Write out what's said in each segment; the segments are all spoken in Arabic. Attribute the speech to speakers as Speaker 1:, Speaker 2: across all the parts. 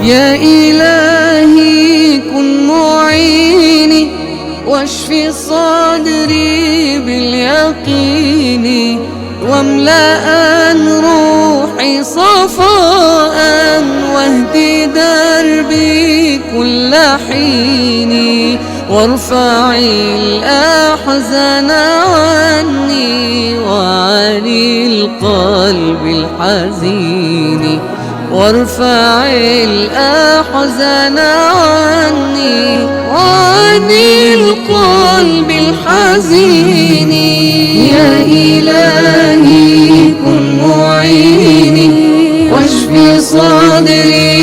Speaker 1: يا إلهي كن معيني واشف صدري باليقين، واملأ روحي صفاء واهدي دربي كل حين، وارفع الأحزان عني وعن القلب الحزين، وارفع الأحزان عني وعن القلب الحزين. يا إلهي كن معيني واشف صدري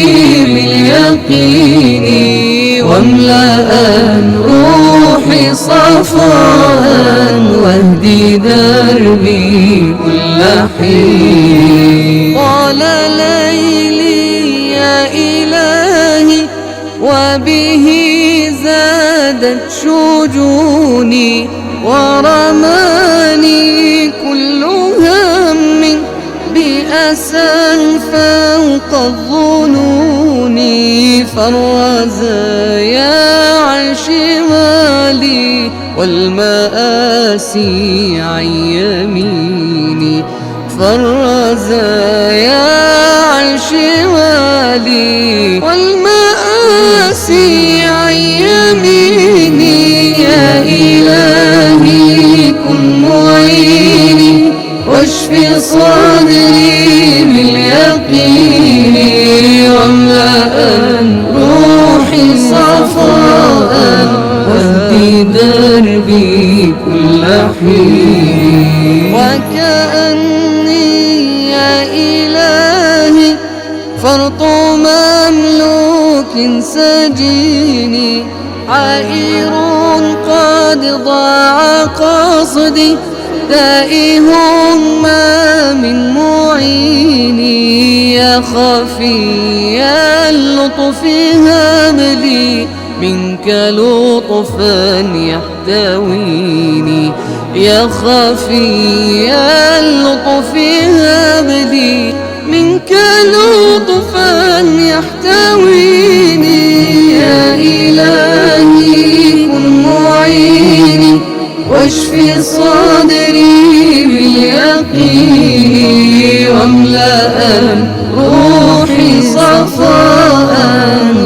Speaker 1: باليقين، واملأ روحي صفاء واهدي دربي كل حين. طال ليلي يا إلهي وبه زادت شجوني، ورماني كل هم بأسى فوق الظنون، فالرزايا عن شمالي والمآسي عن يميني، فالرزايا عن شمالي والمآسي عن يميني. يا إلهي كن معيني واشف صدري باليقين، واملأ روحي صفاء واهدي دربي كل حين. وكأني يا إلهي فرط مملوك سجيني، عائر قد ضاع قصدي، تائه ما من معيني. يا خفي اللطف هب لي منك لطفا يحتويني، يا خفي اللطف هب لي منك لطفا يحتويني. يا إلهي كن معيني واشف صدري باليقين، واملأ روحي صفاء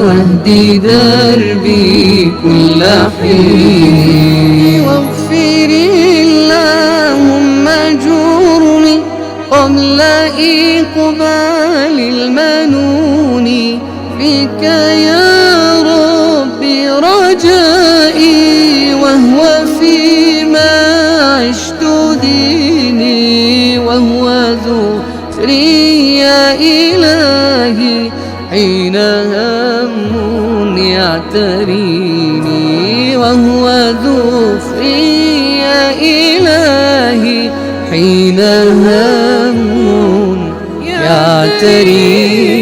Speaker 1: واهدي دربي كل حين. واغفر اللهم جرمي قبل إقبال المنون، فيك يا ربي رجائي وهو فيما عشت ديني، وهو ذكري يا إلهي حين هم يعتريني، وهو ذكري يا إلهي حين هم يعتريني.